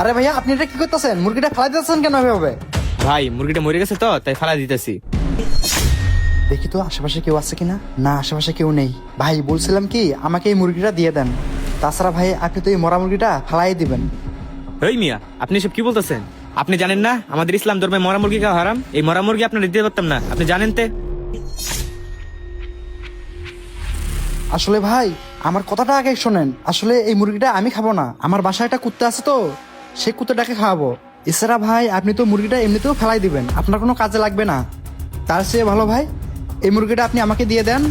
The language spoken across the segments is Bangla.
আরে ভাইয়া, আপনি এটা কি করতেছেন? মুরগিটা ফেলাই দিতেছেন কেন এভাবে? ভাই মুরগিটা মরে গেছে তো তাই ফালাই দিতেছি। দেখি তো আশেপাশে কেউ আছে কিনা। না, আশেপাশে কেউ নেই। ভাই বলছিলাম কি, আমাকে এই মুরগিটা দিয়ে দেন। তাছাড়া ভাই, আপনি তো এই মরা মুরগিটা ফেলাই দিবেন। এই মিয়া, আপনি সব কি বলতেছেন? আপনি জানেন না আমাদের ইসলাম ধর্মে মরা মুরগি খাওয়া হারাম? এই মরা মুরগি আপনার দিতে পারতাম না, আপনি জানেন তে? আসলে ভাই, আমার কথাটা আগে শোনেন। আসলে এই মুরগিটা আমি খাবো না, আমার বাসায় একটা কুত্তা আছে তো, সেই কুত্তাটাকে খাওয়াবো। এছাড়া ভাই, আপনি তো মুরগিটা এমনিতেও ফেলাই দিবেন, আপনার কোনো কাজে লাগবে না। তার চেয়ে ভালো ভাই, এই মুরগিটা আপনি আমাকে দিয়ে দেন,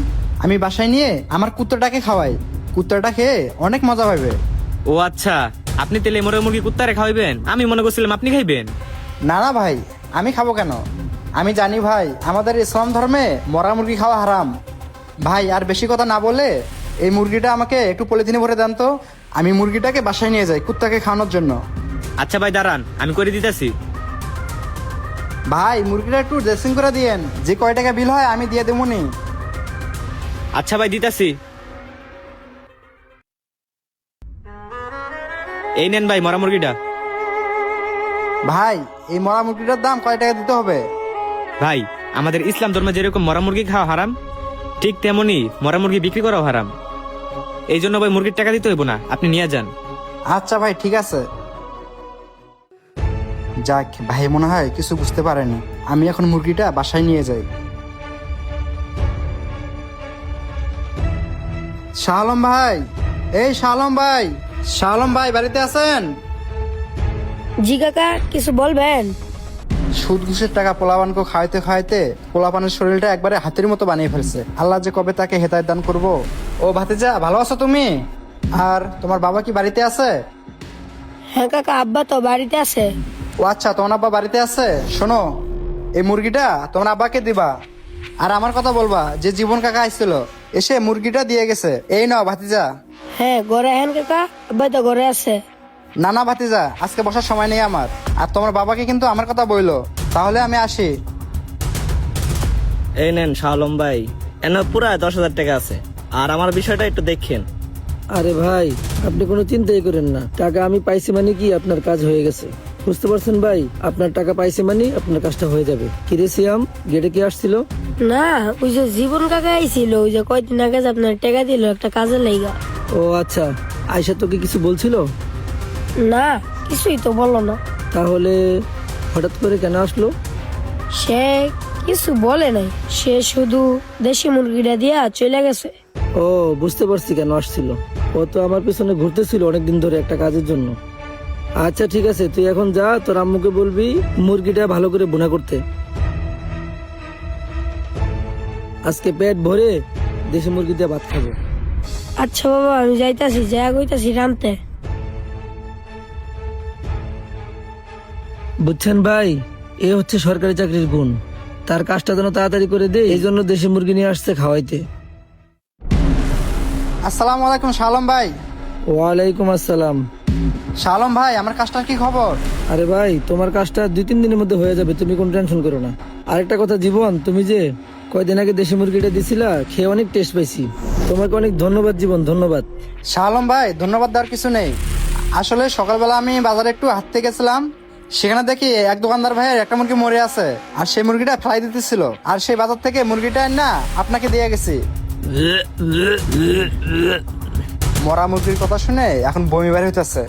আমি বাসায় নিয়ে আমার কুত্তাটাকে খাওয়াই। কুত্তাটা খেয়ে অনেক মজা পাবে। ও আচ্ছা, আপনি তেলে মরা মুরগি কুত্তারে খাওয়াইবেন? আমি মনে করছিলাম আপনি খাইবেন। না না ভাই, আমি খাবো কেন? আমি জানি ভাই, আমাদের ইসলাম ধর্মে মরা মুরগি খাওয়া হারাম। ভাই আর বেশি কথা না বলে এই মুরগিটা আমাকে একটু পলিথিনে ভরে দেন তো, আমি মুরগিটাকে বাসায় নিয়ে যাই কুত্তাকে খাওয়ানোর জন্য। আচ্ছা ভাই দাঁড়ান, আমি করে দিতেছি। ভাই মুরগিটা একটু ড্রেসিং করে দিয়েন, যে কয় টাকা বিল হয় আমি দিয়ে দেবো নি। আচ্ছা ভাই দিতেছি। এই নেন ভাই মরা মুরগিটা। ভাই এই মরা মুরগিটার দাম কয় টাকা দিতে হবে? ভাই আমাদের ইসলাম ধর্মে যেরকম মরা মুরগি খাওয়া হারাম, ঠিক তেমনি মরা মুরগি বিক্রি করাও হারাম। এই জন্য ভাই মুরগির টাকা দিতে হইব না, আপনি নিয়ে যান। আচ্ছা ভাই ঠিক আছে। যাক, ভাই মনে হয় কিছু বুঝতে পারেনি। আমি এখন মুরগিটা বাসায় নিয়ে যাই। শাহ আলম ভাই, এই শাহ আলম ভাই, শাহ আলম ভাই বাড়িতে আছেন? জি কাকা, কিছু বলবেন? সুদ ঘুষের টাকা পোলাপানকে খাইতে খাইতে পোলাপানের শরীরটা একবারে হাতের মতো বানিয়ে ফেলছে। আল্লাহ যে কবে তাকে হেদায়েত দান করবো। ও ভাতিজা, ভালো আছো তুমি? আর তোমার বাবা কি বাড়িতে আছে? হ্যাঁ কাকা, আব্বা তো বাড়িতে আছে। ও আচ্ছা, তোমার আব্বা বাড়িতে আছে। শোনো, এই মুরগিটা তোমার আব্বাকে দিবা। আর আমার কথা বলবা যে জীবন কাকা আসছিল, এসে মুরগিটা দিয়ে গেছে। এই নাও ভাতিজা। হ্যাঁ ঘরে আহেন কাকা, আব্বা তো ঘরে আছে। না না ভাতিজা, আজকে বসার সময় নেই আমার। আর তোমার বাবাকে কিন্তু আমার কথা বইলো। তাহলে আমি আসি। এই নেন শাহ আলম ভাই, এনে পুরা 10,000 টাকা আছে। আর আমার বিষয়টা একটু দেখেন। আরে ভাই, আপনি কোনো চিন্তাই করেন না, টাকা আমি পাইছি মানে কি আপনার কাজ হয়ে গেছে। বুঝতে পারছেন ভাই, আপনার টাকা পাইছি মানে আপনার কাজটা হয়ে যাবে। কিরে সিয়াম, গেটে কি আসছিল? না, ওই যে জীবন কাকা আইছিল, ওই যে কয়দিন আগে যে আপনার টাকা দিল একটা কাজে লাইগা। ও আচ্ছা, আয়সা তোকে কিছু বলছিল? না, কিছুই তো বললো না। তাহলে হঠাৎ করে কেন আসলো? সে কিছু বলে নাই, সে শুধু দেশি মুরগিটা দিয়া চলে গেছে। ও বুঝতে পারছি কেন আসছিল। ও তো আমার পেছনে ঘুরতেছিল অনেকদিন ধরে একটা কাজের জন্য। আচ্ছা ঠিক আছে, তুই এখন যা, তোর আম্মুকে বলবি মুরগিটা ভালো করে বোনা করতে। আজকে পেট ভরে দেশি মুরগি দিয়ে ভাত খাবো। আচ্ছা বাবা, আমি যাইতাছি, যা কইতাছি রানতে। বুঝছেন ভাই, এ হচ্ছে সরকারি চাকরির গুণ। তার কাজটা যেন তাড়াতাড়ি করে দে, এই জন্য দেশি মুরগি নিয়ে আসছে খাওয়াইতে। আসসালামু আলাইকুম শাহ আলম ভাই। ওয়ালাইকুম আসসালাম। শাহ আলম ভাই, আমার কাজটার কি খবর? আরে ভাই, তোমার কাজটা 2-3 দিনের মধ্যে হয়ে যাবে, তুমি কোনো টেনশন করো না। আরেকটা কথা জীবন, তুমি যে কয়দিন আগে দেশি মুরগিটা দিছিলা, খেয়ে অনেক টেস্ট পাইছি। তোমাকে অনেক ধন্যবাদ জীবন, ধন্যবাদ। শাহ আলম ভাই, ধন্যবাদ দেওয়ার কিছু নেই। আসলে সকালবেলা আমি বাজারে একটু হাঁটতে গেছিলাম, সেখানে দেখি এক দোকানদার ভাইয়ের একটা মুরগি মরে আছে, আর সেই মুরগিটা ফেলাই দিতেছিল। আর সেই বাজার থেকে মুরগিটা না আপনাকে দিয়ে গেছি। মরা মুরগির কথা শুনে এখন বমি বের হইতেছে।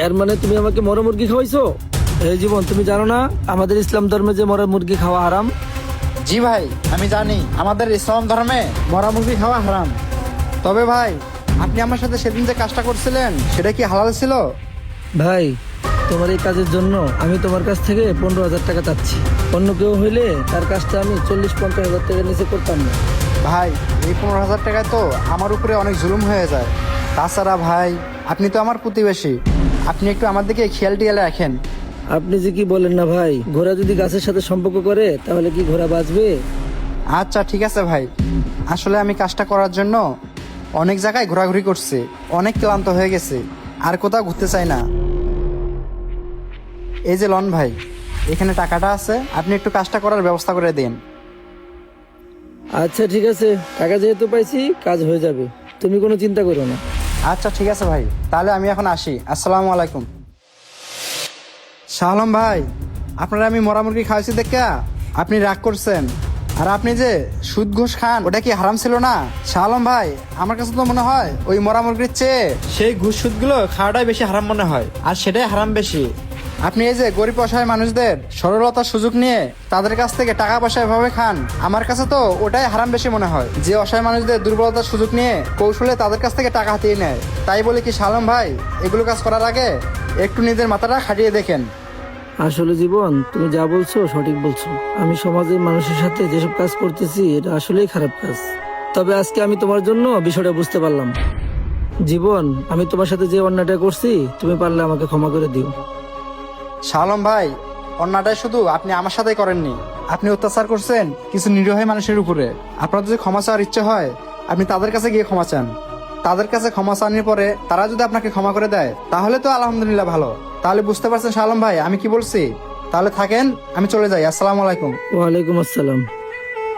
এর মানে তুমি আমাকে মরা মুরগি খাওয়াইছো? এই জীবন, তুমি জানো না আমাদের ইসলাম ধর্মে যে মরা মুরগি খাওয়া হারাম? জি ভাই, আমি জানি আমাদের ইসলাম ধর্মে মরা মুরগি খাওয়া হারাম। তবে ভাই, আপনি আমার সাথে সেদিন যে কাজটা করছিলেন, সেটা কি হালাল ছিল? ভাই, তোমার এই কাজের জন্য আমি তোমার কাছ থেকে 15,000 টাকা চাচ্ছি। অন্য কেউ হইলে তার কাজটা আমি 40-50 হাজার টাকার নিচে করতাম না। ভাই, এই 15,000 টাকায় তো আমার উপরে অনেক জুলুম হয়ে যায়। তাছাড়া ভাই, আপনি তো আমার প্রতিবেশী, আপনি একটু আমার দিকে খেয়াল টিয়াল রাখেন। আপনি যে কি বলেন না ভাই, ঘোড়া যদি গাছের সাথে সম্পর্ক করে তাহলে কি ঘোড়া বাঁচবে? আচ্ছা ঠিক আছে ভাই, আসলে আমি কাজটা করার জন্য অনেক জায়গায় ঘোরাঘুরি করছি, অনেক ক্লান্ত হয়ে গেছি, আর কোথাও ঘুরতে চাই না। এই যে লন ভাই, এখানে টাকাটা আছে, আপনি একটু কাজটা করার ব্যবস্থা করে দিন। আচ্ছা ঠিক আছে, টাকা যেহেতু পাইছি কাজ হয়ে যাবে, তুমি কোনো চিন্তা করো না। আচ্ছা ঠিক আছে ভাই, তাহলে আমি এখন আসি। আসসালামু আলাইকুম। শাহ আলম ভাই, আপনারা আমি মরা মুরগি খাওয়াইছি দেখা আপনি রাগ করছেন, আর আপনি যে সুদ ঘুষ খান ওটা কি হারাম ছিল না? শাহ আলম ভাই, আমার কাছে তো মনে হয় ওই মরা মুরগির চেয়ে সেই ঘুষ সুদগুলো খাওয়াটাই বেশি হারাম মনে হয়, আর সেটাই হারাম বেশি। আপনি এই যে গরিব অসহায় মানুষদের সরলতার সুযোগ নিয়ে তাদের কাছ থেকে টাকা পয়সা এভাবে খান, আমার কাছে তো ওটাই হারাম বেশি মনে হয়, যে অসহায় মানুষদের দুর্বলতার সুযোগ নিয়ে কৌশলে তাদের কাছ থেকে টাকা হাতিয়ে নেয়। তাই বলে কি শাহ আলম ভাই, এগুলো কাজ করার আগে একটু নিজের মাথাটা খাটিয়ে দেখেন। আসলে জীবন, তুমি যা বলছো সঠিক বলছো। আমি সমাজের মানুষের সাথে যেসব কাজ করতেছি এটা আসলেই খারাপ কাজ। তবে আজকে আমি তোমার জন্য বিষয়টা বুঝতে পারলাম। জীবন, আমি তোমার সাথে যে অন্যায়টা করছি তুমি পারলে আমাকে ক্ষমা করে দিও। শাহ আলম ভাই, অন্যটাই শুধু আপনি আমার সাথেই করেননি, আপনি অত্যাচার করছেন কিছু নিরীহ মানুষের উপরে। আপনার যদি ক্ষমা চাওয়ার ইচ্ছে হয়, আপনি তাদের কাছে গিয়ে ক্ষমা চান। তাদের কাছে ক্ষমা চাওয়ার পরে তারা যদি আপনাকে ক্ষমা করে দেয় তাহলে তো আলহামদুলিল্লাহ ভালো। তাহলে বুঝতে পারছেন শাহ আলম ভাই আমি কি বলছি? তাহলে থাকেন, আমি চলে যাই। আসসালামু আলাইকুম। ওয়ালাইকুম আসসালাম।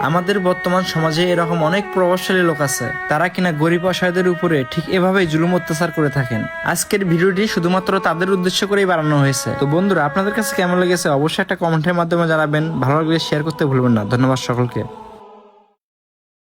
আমাদের বর্তমান সমাজে এরকম অনেক প্রভাবশালী লোক আছে, তারা কিনা গরিব অসহায়দের উপরে ঠিক এভাবেই জুলুম অত্যাচার করে থাকেন। আজকের ভিডিওটি শুধুমাত্র তাদের উদ্দেশ্য করেই বানানো হয়েছে। তো বন্ধুরা, আপনাদের কাছে কেমন লেগেছে অবশ্যই একটা কমেন্টের মাধ্যমে জানাবেন। ভালো লাগলে শেয়ার করতে ভুলবেন না। ধন্যবাদ সকলকে।